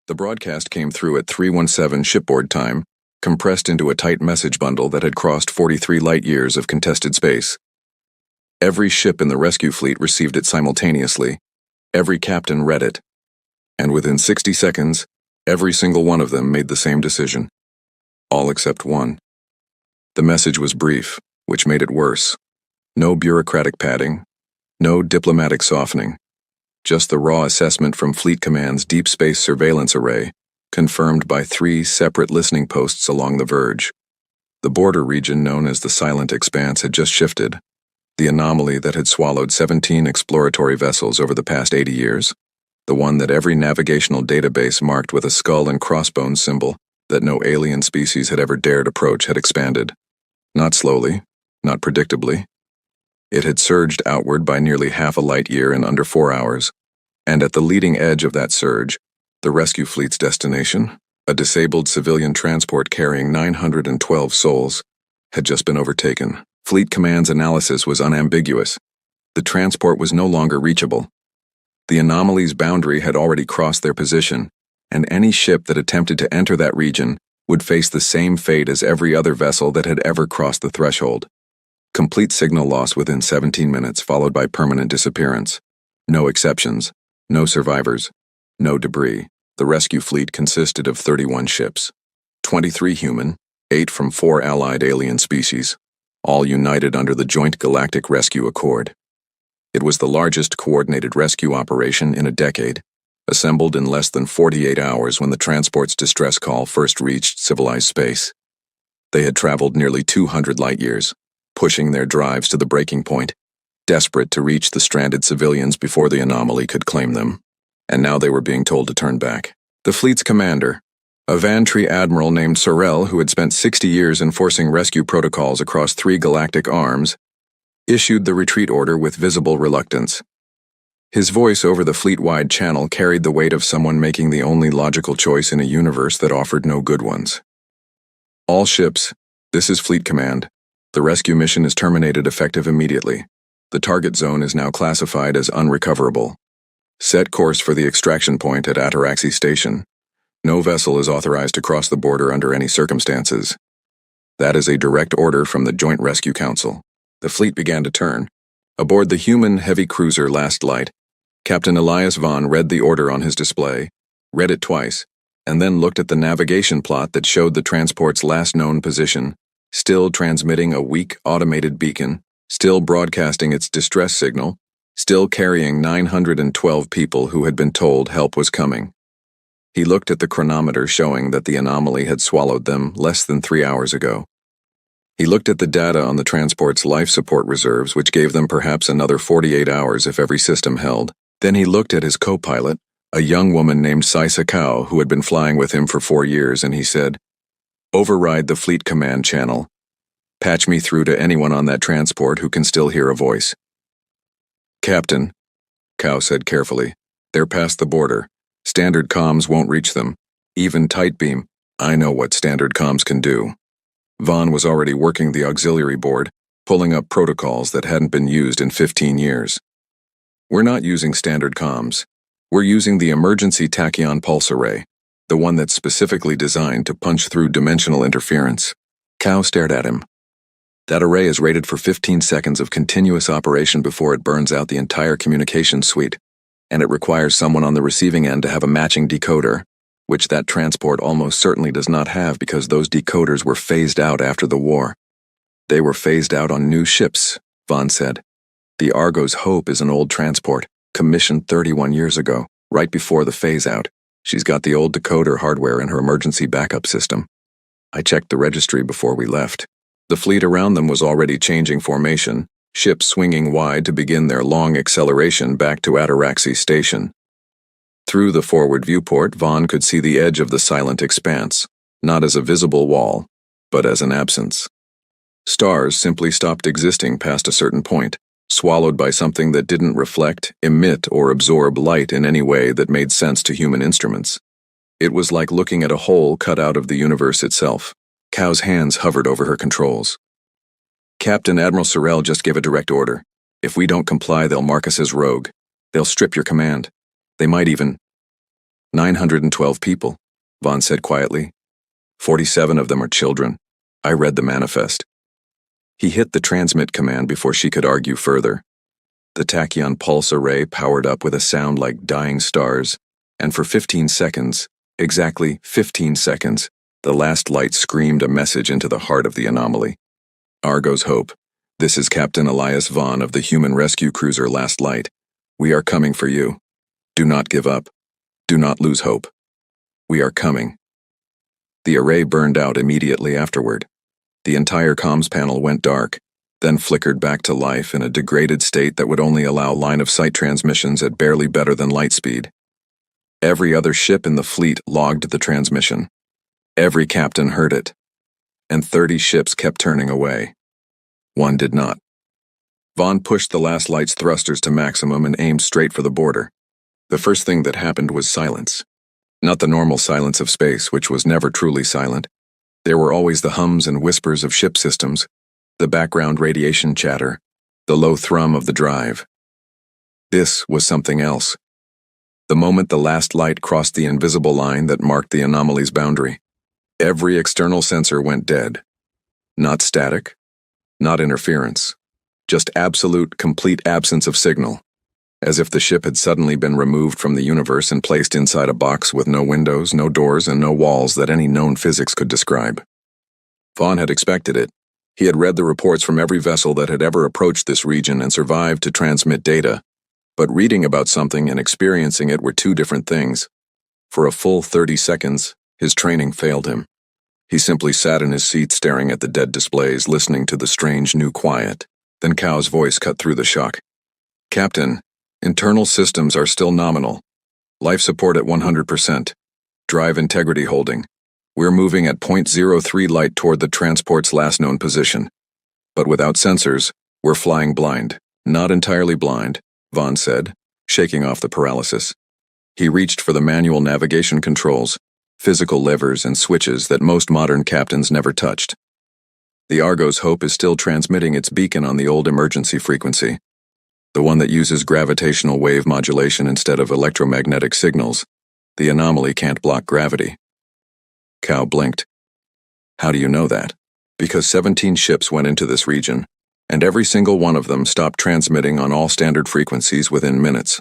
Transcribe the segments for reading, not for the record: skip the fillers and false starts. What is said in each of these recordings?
The broadcast came through at 3:17 shipboard time, compressed into a tight message bundle that had crossed 43 light-years of contested space. Every ship in the rescue fleet received it simultaneously. Every captain read it. And within 60 seconds, every single one of them made the same decision. All except one. The message was brief, which made it worse. No bureaucratic padding, no diplomatic softening. Just the raw assessment from Fleet Command's Deep Space Surveillance Array, confirmed by 3 separate listening posts along the verge. The border region known as the Silent Expanse had just shifted. The anomaly that had swallowed 17 exploratory vessels over the past 80 years. The one that every navigational database marked with a skull and crossbones symbol that no alien species had ever dared approach had expanded. Not slowly, not predictably. It had surged outward by nearly half a light-year in under 4 hours, and at the leading edge of that surge, the rescue fleet's destination, a disabled civilian transport carrying 912 souls, had just been overtaken. Fleet Command's analysis was unambiguous. The transport was no longer reachable. The anomaly's boundary had already crossed their position, and any ship that attempted to enter that region would face the same fate as every other vessel that had ever crossed the threshold. Complete signal loss within 17 minutes, followed by permanent disappearance. No exceptions, no survivors, no debris. The rescue fleet consisted of 31 ships, 23 human, 8 from 4 allied alien species, all united under the Joint Galactic Rescue Accord. It was the largest coordinated rescue operation in a decade, assembled in less than 48 hours when the transport's distress call first reached civilized space. They had traveled nearly 200 light-years, pushing their drives to the breaking point, desperate to reach the stranded civilians before the anomaly could claim them. And now they were being told to turn back. The fleet's commander, a Vantry admiral named Sorel who had spent 60 years enforcing rescue protocols across 3 galactic arms, issued the retreat order with visible reluctance. His voice over the fleet-wide channel carried the weight of someone making the only logical choice in a universe that offered no good ones. All ships, this is Fleet Command. The rescue mission is terminated effective immediately. The target zone is now classified as unrecoverable. Set course for the extraction point at Ataraxy Station. No vessel is authorized to cross the border under any circumstances. That is a direct order from the Joint Rescue Council. The fleet began to turn. Aboard the human heavy cruiser Last Light, Captain Elias Vaughn read the order on his display, read it twice, and then looked at the navigation plot that showed the transport's last known position, still transmitting a weak automated beacon, still broadcasting its distress signal, still carrying 912 people who had been told help was coming. He looked at the chronometer showing that the anomaly had swallowed them less than 3 hours ago. He looked at the data on the transport's life support reserves, which gave them perhaps another 48 hours if every system held. Then he looked at his co-pilot, a young woman named Saisa Kao, who had been flying with him for 4 years, and he said, "Override the Fleet Command channel. Patch me through to anyone on that transport who can still hear a voice." "Captain," Kao said carefully, "they're past the border. Standard comms won't reach them. Even tight beam, I know what standard comms can do." Vaughn was already working the auxiliary board, pulling up protocols that hadn't been used in 15 years. "We're not using standard comms. We're using the emergency tachyon pulse array, the one that's specifically designed to punch through dimensional interference." Kao stared at him. "That array is rated for 15 seconds of continuous operation before it burns out the entire communications suite, and it requires someone on the receiving end to have a matching decoder, which that transport almost certainly does not have because those decoders were phased out after the war." "They were phased out on new ships," Vaughn said. "The Argo's Hope is an old transport, commissioned 31 years ago, right before the phase-out. She's got the old decoder hardware in her emergency backup system. I checked the registry before we left." The fleet around them was already changing formation, ships swinging wide to begin their long acceleration back to Ataraxy Station. Through the forward viewport, Vaughn could see the edge of the Silent Expanse, not as a visible wall, but as an absence. Stars simply stopped existing past a certain point, swallowed by something that didn't reflect, emit, or absorb light in any way that made sense to human instruments. It was like looking at a hole cut out of the universe itself. Kao's hands hovered over her controls. "Captain Admiral Sorel just gave a direct order. If we don't comply, they'll mark us as rogue. They'll strip your command. They might even..." 912 people, Vaughn said quietly. 47 of them are children. I read the manifest. He hit the transmit command before she could argue further. The tachyon pulse array powered up with a sound like dying stars, and for 15 seconds, exactly 15 seconds, the last light screamed a message into the heart of the anomaly. Argo's Hope. This is Captain Elias Vaughn of the human rescue cruiser Last Light. We are coming for you. Do not give up. Do not lose hope. We are coming. The array burned out immediately afterward. The entire comms panel went dark, then flickered back to life in a degraded state that would only allow line-of-sight transmissions at barely better than light speed. Every other ship in the fleet logged the transmission. Every captain heard it. And 30 ships kept turning away. One did not. Vaughn pushed the Last Light's thrusters to maximum and aimed straight for the border. The first thing that happened was silence. Not the normal silence of space, which was never truly silent. There were always the hums and whispers of ship systems, the background radiation chatter, the low thrum of the drive. This was something else. The moment the last light crossed the invisible line that marked the anomaly's boundary, every external sensor went dead. Not static, not interference, just absolute, complete absence of signal, as if the ship had suddenly been removed from the universe and placed inside a box with no windows, no doors, and no walls that any known physics could describe. Vaughn had expected it. He had read the reports from every vessel that had ever approached this region and survived to transmit data, but reading about something and experiencing it were two different things. For a full 30 seconds, his training failed him. He simply sat in his seat staring at the dead displays, listening to the strange new quiet. Then Cow's voice cut through the shock. Captain, internal systems are still nominal. Life support at 100%. Drive integrity holding. We're moving at 0.03 light toward the transport's last known position. But without sensors, we're flying blind. Not entirely blind, Vaughn said, shaking off the paralysis. He reached for the manual navigation controls, physical levers and switches that most modern captains never touched. The Argo's Hope is still transmitting its beacon on the old emergency frequency, the one that uses gravitational wave modulation instead of electromagnetic signals. The anomaly can't block gravity. Cow blinked. How do you know that? Because 17 ships went into this region, and every single one of them stopped transmitting on all standard frequencies within minutes.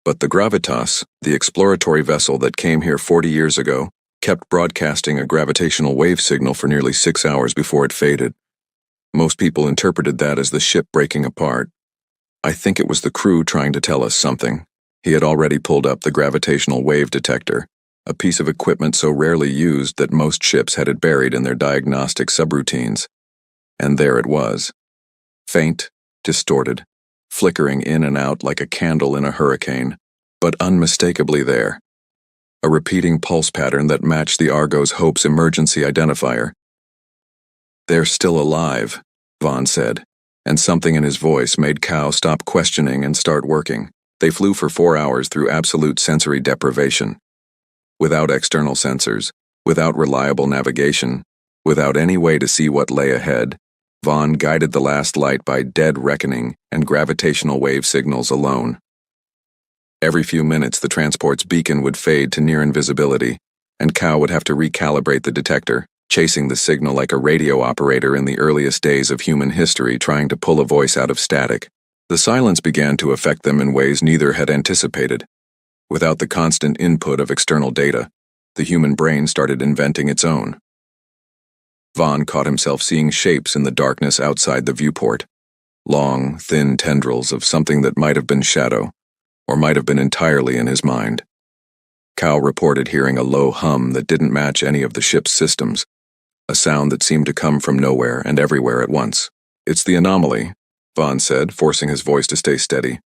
But the Gravitas, the exploratory vessel that came here 40 years ago, kept broadcasting a gravitational wave signal for nearly 6 hours before it faded. Most people interpreted that as the ship breaking apart. I think it was the crew trying to tell us something. He had already pulled up the gravitational wave detector, a piece of equipment so rarely used that most ships had it buried in their diagnostic subroutines. And there it was. Faint, distorted, flickering in and out like a candle in a hurricane, but unmistakably there. A repeating pulse pattern that matched the Argo's Hope's emergency identifier. They're still alive, Vaughn said, and something in his voice made Cow stop questioning and start working. They flew for 4 hours through absolute sensory deprivation. Without external sensors, without reliable navigation, without any way to see what lay ahead, Vaughn guided the last light by dead reckoning and gravitational wave signals alone. Every few minutes the transport's beacon would fade to near invisibility, and Cow would have to recalibrate the detector, chasing the signal like a radio operator in the earliest days of human history trying to pull a voice out of static. The silence began to affect them in ways neither had anticipated. Without the constant input of external data, the human brain started inventing its own. Vaughn caught himself seeing shapes in the darkness outside the viewport. Long, thin tendrils of something that might have been shadow, or might have been entirely in his mind. Cow reported hearing a low hum that didn't match any of the ship's systems, a sound that seemed to come from nowhere and everywhere at once. It's the anomaly, Vaughn said, forcing his voice to stay steady.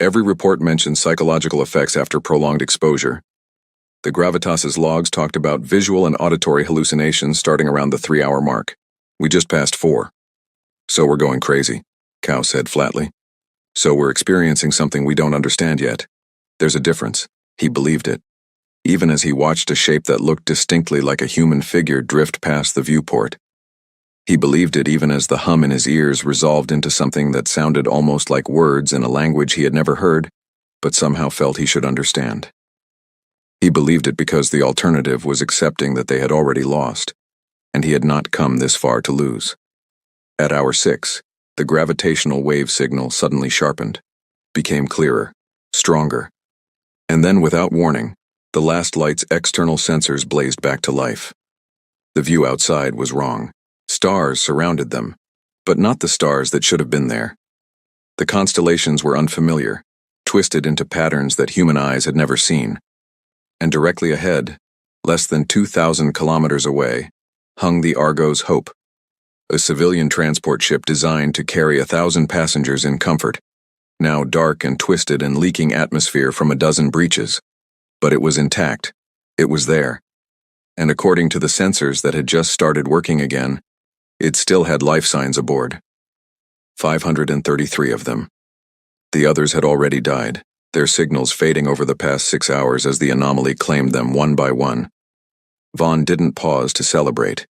Every report mentioned psychological effects after prolonged exposure. The Gravitas's logs talked about visual and auditory hallucinations starting around the 3-hour mark. We just passed 4. So we're going crazy, Cow said flatly. So we're experiencing something we don't understand yet. There's a difference. He believed it, even as he watched a shape that looked distinctly like a human figure drift past the viewport. He believed it even as the hum in his ears resolved into something that sounded almost like words in a language he had never heard, but somehow felt he should understand. He believed it because the alternative was accepting that they had already lost, and he had not come this far to lose. At hour 6, the gravitational wave signal suddenly sharpened, became clearer, stronger, and then without warning, the last light's external sensors blazed back to life. The view outside was wrong. Stars surrounded them, but not the stars that should have been there. The constellations were unfamiliar, twisted into patterns that human eyes had never seen. And directly ahead, less than 2,000 kilometers away, hung the Argo's Hope, a civilian transport ship designed to carry 1,000 passengers in comfort, now dark and twisted and leaking atmosphere from a dozen breaches. But it was intact. It was there. And according to the sensors that had just started working again, it still had life signs aboard. 533 of them. The others had already died, their signals fading over the past 6 hours as the anomaly claimed them one by one. Vaughn didn't pause to celebrate.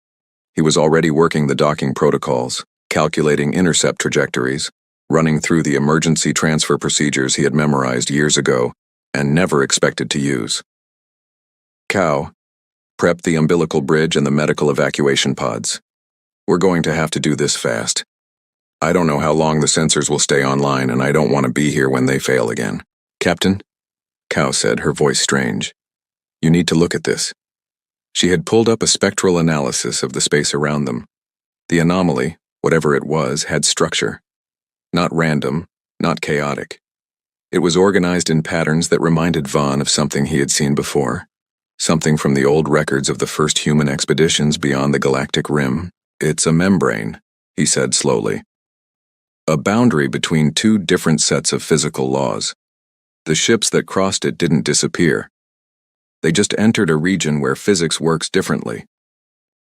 He was already working the docking protocols, calculating intercept trajectories, running through the emergency transfer procedures he had memorized years ago and never expected to use. Cow, prep the umbilical bridge and the medical evacuation pods. We're going to have to do this fast. I don't know how long the sensors will stay online, and I don't want to be here when they fail again. Captain? Cow said, her voice strange. You need to look at this. She had pulled up a spectral analysis of the space around them. The anomaly, whatever it was, had structure. Not random, not chaotic. It was organized in patterns that reminded Vaughn of something he had seen before. Something from the old records of the first human expeditions beyond the galactic rim. It's a membrane, he said slowly. A boundary between two different sets of physical laws. The ships that crossed it didn't disappear. They just entered a region where physics works differently.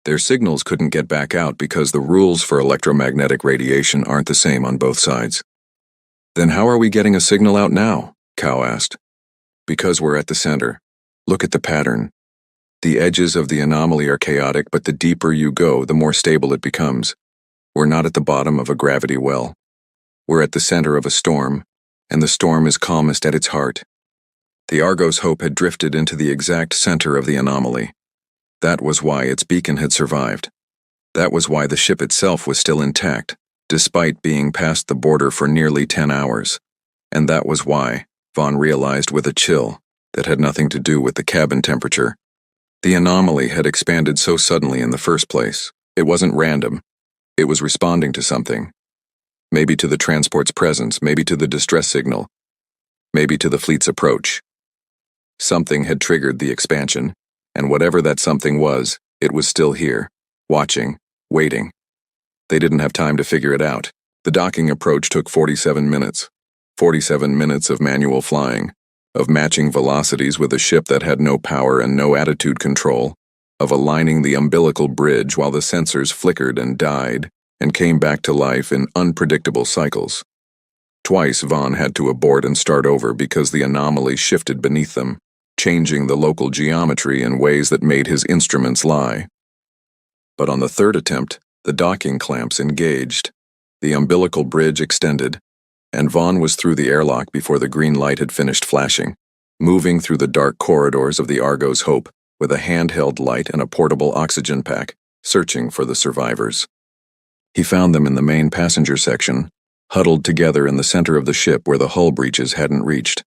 Their signals couldn't get back out because the rules for electromagnetic radiation aren't the same on both sides. Then how are we getting a signal out now? Cow asked. Because we're at the center. Look at the pattern. The edges of the anomaly are chaotic, but the deeper you go, the more stable it becomes. We're not at the bottom of a gravity well. We're at the center of a storm, and the storm is calmest at its heart. The Argo's Hope had drifted into the exact center of the anomaly. That was why its beacon had survived. That was why the ship itself was still intact, despite being past the border for nearly 10 hours. And that was why, Vaughn realized with a chill, that had nothing to do with the cabin temperature. The anomaly had expanded so suddenly in the first place. It wasn't random. It was responding to something. Maybe to the transport's presence, maybe to the distress signal, maybe to the fleet's approach. Something had triggered the expansion, and whatever that something was, it was still here, watching, waiting. They didn't have time to figure it out. The docking approach took 47 minutes. 47 minutes of manual flying, of matching velocities with a ship that had no power and no attitude control, of aligning the umbilical bridge while the sensors flickered and died and came back to life in unpredictable cycles. Twice Vaughn had to abort and start over because the anomaly shifted beneath them, changing the local geometry in ways that made his instruments lie. But on the third attempt, the docking clamps engaged, the umbilical bridge extended, and Vaughn was through the airlock before the green light had finished flashing, moving through the dark corridors of the Argo's Hope with a handheld light and a portable oxygen pack, searching for the survivors. He found them in the main passenger section, huddled together in the center of the ship where the hull breaches hadn't reached.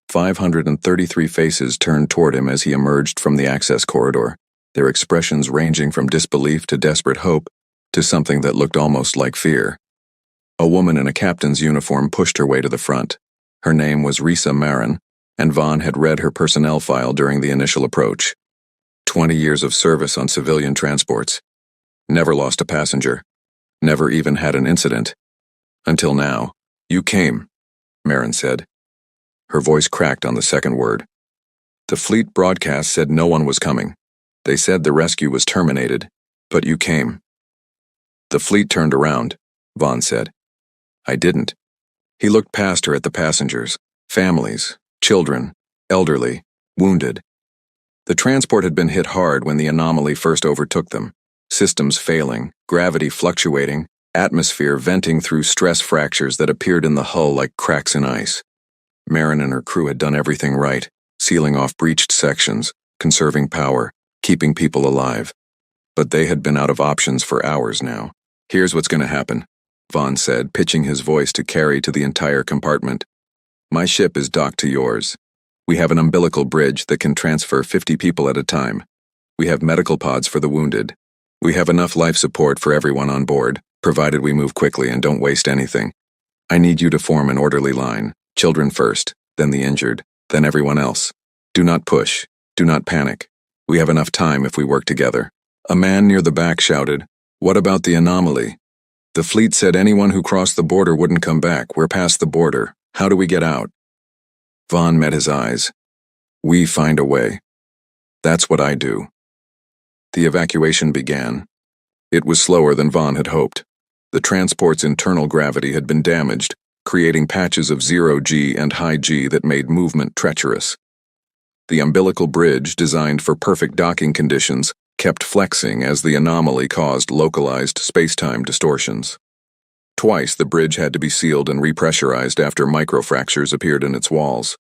533 faces turned toward him as he emerged from the access corridor, their expressions ranging from disbelief to desperate hope to something that looked almost like fear. A woman in a captain's uniform pushed her way to the front. Her name was Risa Marin, and Vaughn had read her personnel file during the initial approach. 20 years of service on civilian transports. Never lost a passenger. Never even had an incident. Until now. You came, Marin said. Her voice cracked on the second word. The fleet broadcast said no one was coming. They said the rescue was terminated, but you came. The fleet turned around, Vaughn said. I didn't. He looked past her at the passengers, families, children, elderly, wounded. The transport had been hit hard when the anomaly first overtook them, systems failing, gravity fluctuating, atmosphere venting through stress fractures that appeared in the hull like cracks in ice. Marin and her crew had done everything right, sealing off breached sections, conserving power, keeping people alive. But they had been out of options for hours now. "Here's what's going to happen," Vaughn said, pitching his voice to carry to the entire compartment. "My ship is docked to yours. We have an umbilical bridge that can transfer 50 people at a time. We have medical pods for the wounded. We have enough life support for everyone on board, provided we move quickly and don't waste anything. I need you to form an orderly line. Children first, then the injured, then everyone else. Do not push. Do not panic. We have enough time if we work together." A man near the back shouted, "What about the anomaly? The fleet said anyone who crossed the border wouldn't come back. We're past the border. How do we get out?" Vaughn met his eyes. "We find a way. That's what I do." The evacuation began. It was slower than Vaughn had hoped. The transport's internal gravity had been damaged, creating patches of zero-G and high-G that made movement treacherous. The umbilical bridge, designed for perfect docking conditions, kept flexing as the anomaly caused localized space-time distortions. Twice the bridge had to be sealed and repressurized after microfractures appeared in its walls.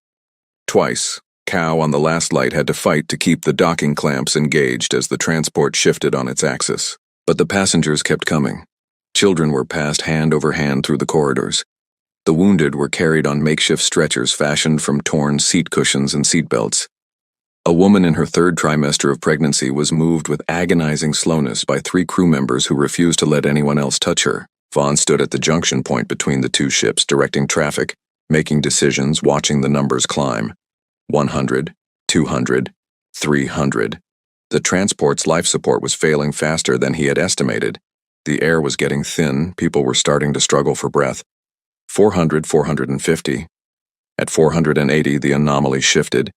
Twice, Cow on the last light had to fight to keep the docking clamps engaged as the transport shifted on its axis. But the passengers kept coming. Children were passed hand over hand through the corridors. The wounded were carried on makeshift stretchers fashioned from torn seat cushions and seatbelts. A woman in her third trimester of pregnancy was moved with agonizing slowness by 3 crew members who refused to let anyone else touch her. Vaughn stood at the junction point between the 2 ships, directing traffic, making decisions, watching the numbers climb. 100, 200, 300. The transport's life support was failing faster than he had estimated. The air was getting thin, people were starting to struggle for breath. 400, 450. At 480, the anomaly shifted.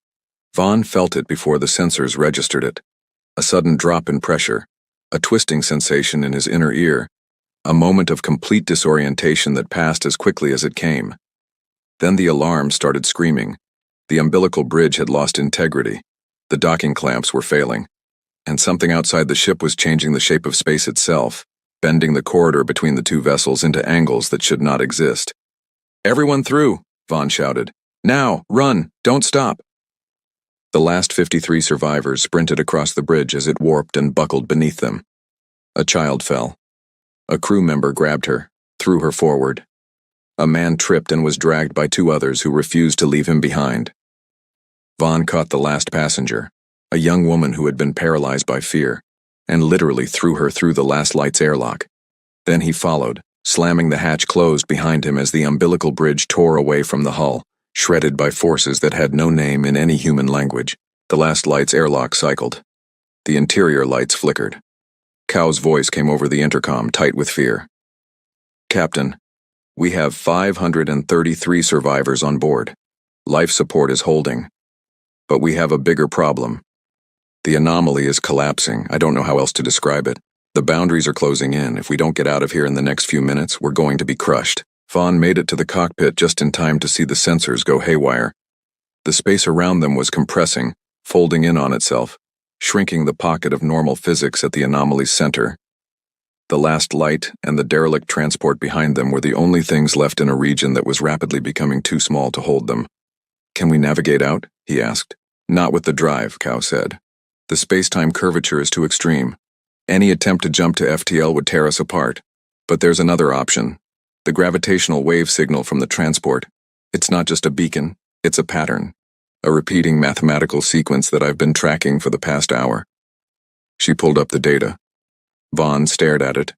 Vaughn felt it before the sensors registered it. A sudden drop in pressure, a twisting sensation in his inner ear, a moment of complete disorientation that passed as quickly as it came. Then the alarm started screaming. The umbilical bridge had lost integrity. The docking clamps were failing. And something outside the ship was changing the shape of space itself, bending the corridor between the 2 vessels into angles that should not exist. "Everyone through," Vaughn shouted. "Now, run, don't stop." The last 53 survivors sprinted across the bridge as it warped and buckled beneath them. A child fell. A crew member grabbed her, threw her forward. A man tripped and was dragged by 2 others who refused to leave him behind. Vaughn caught the last passenger, a young woman who had been paralyzed by fear, and literally threw her through the last light's airlock. Then he followed, slamming the hatch closed behind him as the umbilical bridge tore away from the hull, shredded by forces that had no name in any human language. The last light's airlock cycled. The interior lights flickered. Cow's voice came over the intercom, tight with fear. "Captain, we have 533 survivors on board. Life support is holding. But we have a bigger problem. The anomaly is collapsing. I don't know how else to describe it. The boundaries are closing in. If we don't get out of here in the next few minutes, we're going to be crushed." Vaughn made it to the cockpit just in time to see the sensors go haywire. The space around them was compressing, folding in on itself, shrinking the pocket of normal physics at the anomaly's center. The last light and the derelict transport behind them were the only things left in a region that was rapidly becoming too small to hold them. "Can we navigate out?" he asked. "Not with the drive," Cow said. "The space-time curvature is too extreme. Any attempt to jump to FTL would tear us apart. But there's another option. The gravitational wave signal from the transport. It's not just a beacon, it's a pattern. A repeating mathematical sequence that I've been tracking for the past hour." She pulled up the data. Vaughn stared at it.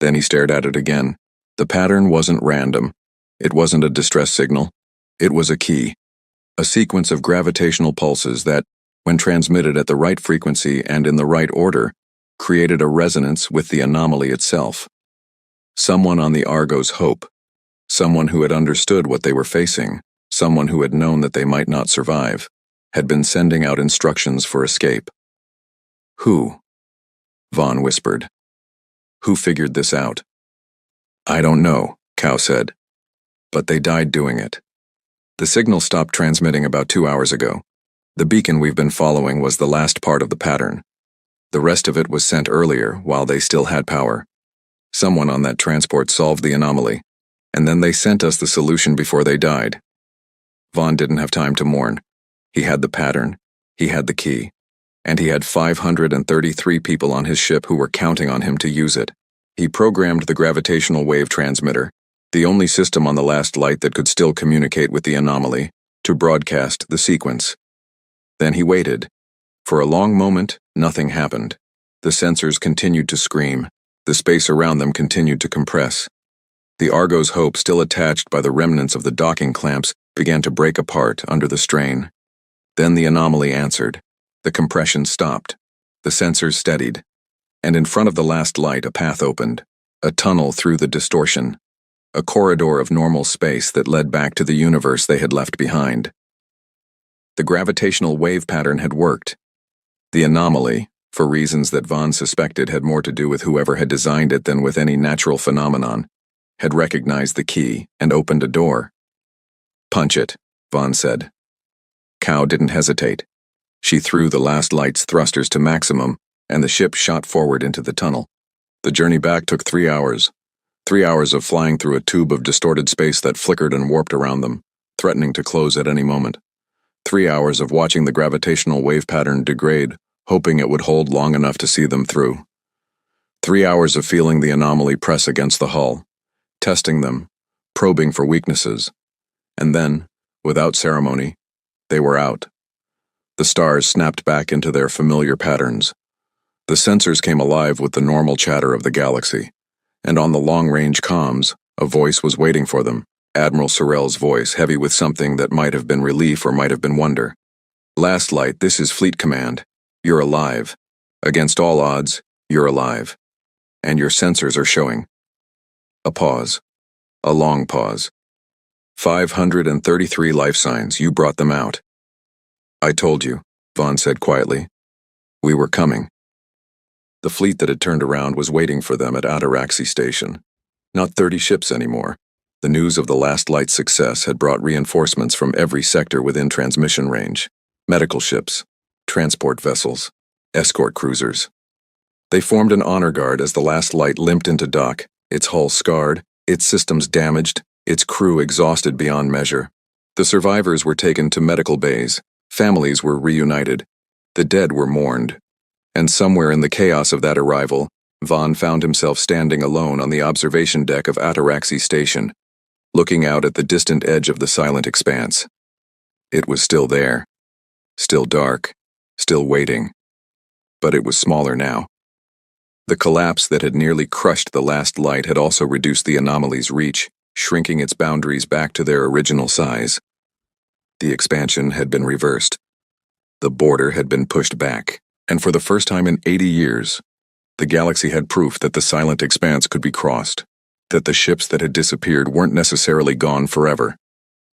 Then he stared at it again. The pattern wasn't random. It wasn't a distress signal. It was a key. A sequence of gravitational pulses that, when transmitted at the right frequency and in the right order, created a resonance with the anomaly itself. Someone on the Argo's Hope. Someone who had understood what they were facing. Someone who had known that they might not survive. Had been sending out instructions for escape. "Who?" Vaughn whispered. "Who figured this out?" "I don't know," Cow said. "But they died doing it. The signal stopped transmitting about 2 hours ago. The beacon we've been following was the last part of the pattern. The rest of it was sent earlier while they still had power. Someone on that transport solved the anomaly, and then they sent us the solution before they died." Vaughn didn't have time to mourn. He had the pattern, he had the key, and he had 533 people on his ship who were counting on him to use it. He programmed the gravitational wave transmitter, the only system on the last light that could still communicate with the anomaly, to broadcast the sequence. Then he waited. For a long moment, nothing happened. The sensors continued to scream. The space around them continued to compress. The Argo's Hope, still attached by the remnants of the docking clamps, began to break apart under the strain. Then the anomaly answered. The compression stopped. The sensors steadied. And in front of the last light, a path opened. A tunnel through the distortion. A corridor of normal space that led back to the universe they had left behind. The gravitational wave pattern had worked. The anomaly, for reasons that Vaughn suspected had more to do with whoever had designed it than with any natural phenomenon, had recognized the key and opened a door. "Punch it," Vaughn said. Cow didn't hesitate. She threw the last light's thrusters to maximum, and the ship shot forward into the tunnel. The journey back took 3 hours. 3 hours of flying through a tube of distorted space that flickered and warped around them, threatening to close at any moment. 3 hours of watching the gravitational wave pattern degrade, hoping it would hold long enough to see them through. 3 hours of feeling the anomaly press against the hull, testing them, probing for weaknesses. And then, without ceremony, they were out. The stars snapped back into their familiar patterns. The sensors came alive with the normal chatter of the galaxy, and on the long-range comms, a voice was waiting for them, Admiral Sorrell's voice, heavy with something that might have been relief or might have been wonder. "Last light, this is Fleet Command. You're alive. Against all odds, you're alive. And your sensors are showing." A pause. A long pause. 533 life signs, you brought them out. "I told you," Vaughn said quietly. "We were coming." The fleet that had turned around was waiting for them at Ataraxi Station. Not 30 ships anymore. The news of the last light's success had brought reinforcements from every sector within transmission range. Medical ships, transport vessels, escort cruisers. They formed an honor guard as the last light limped into dock, its hull scarred, its systems damaged, its crew exhausted beyond measure. The survivors were taken to medical bays, families were reunited, the dead were mourned. And somewhere in the chaos of that arrival, Vaughn found himself standing alone on the observation deck of Ataraxi Station, looking out at the distant edge of the silent expanse. It was still there, still dark, still waiting, but it was smaller now. The collapse that had nearly crushed the last light had also reduced the anomaly's reach, shrinking its boundaries back to their original size. The expansion had been reversed. The border had been pushed back, and for the first time in 80 years, the galaxy had proof that the silent expanse could be crossed, that the ships that had disappeared weren't necessarily gone forever,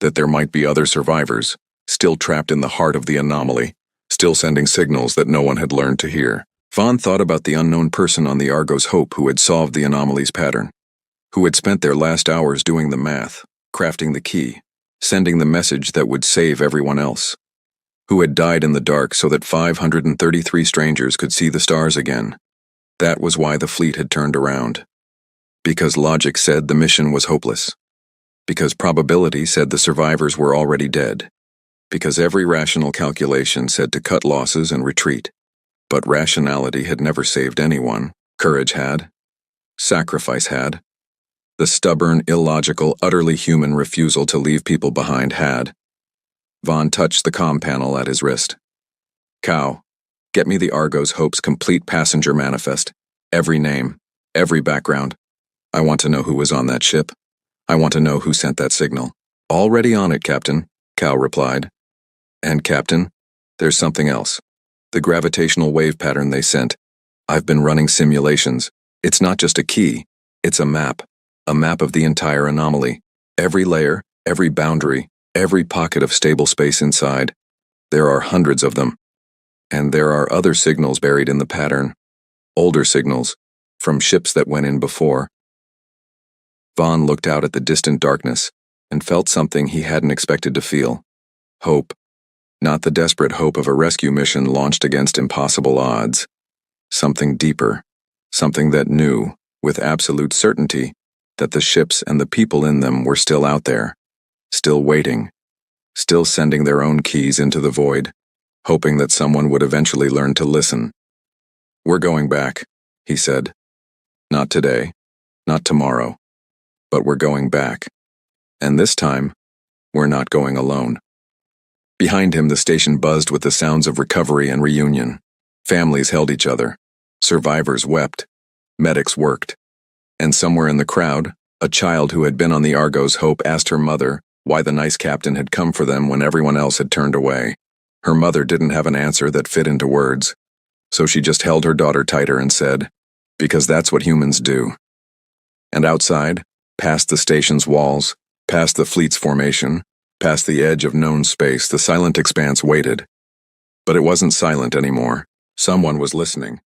that there might be other survivors, still trapped in the heart of the anomaly, still sending signals that no one had learned to hear. Vaughn thought about the unknown person on the Argo's Hope who had solved the anomaly's pattern, who had spent their last hours doing the math, crafting the key, sending the message that would save everyone else, who had died in the dark so that 533 strangers could see the stars again. That was why the fleet had turned around. Because logic said the mission was hopeless. Because probability said the survivors were already dead. Because every rational calculation said to cut losses and retreat. But rationality had never saved anyone. Courage had. Sacrifice had. The stubborn, illogical, utterly human refusal to leave people behind had. Vaughn touched the comm panel at his wrist. "Cow, get me the Argo's Hope's complete passenger manifest. Every name, every background. I want to know who was on that ship. I want to know who sent that signal." "Already on it, Captain," Cow replied. "And Captain, there's something else. The gravitational wave pattern they sent. I've been running simulations. It's not just a key, it's a map of the entire anomaly. Every layer, every boundary, every pocket of stable space inside. There are hundreds of them. And there are other signals buried in the pattern. Older signals, from ships that went in before." Vaughn looked out at the distant darkness and felt something he hadn't expected to feel. Hope. Not the desperate hope of a rescue mission launched against impossible odds. Something deeper. Something that knew, with absolute certainty, that the ships and the people in them were still out there. Still waiting. still sending their own keys into the void, hoping that someone would eventually learn to listen. "We're going back," he said. "Not today, not tomorrow, but we're going back. And this time, we're not going alone." Behind him, the station buzzed with the sounds of recovery and reunion. Families held each other. Survivors wept. Medics worked. And somewhere in the crowd, a child who had been on the Argo's Hope asked her mother why the nice captain had come for them when everyone else had turned away. Her mother didn't have an answer that fit into words, so she just held her daughter tighter and said, "Because that's what humans do." And outside, past the station's walls, past the fleet's formation, past the edge of known space, the silent expanse waited. But it wasn't silent anymore. Someone was listening.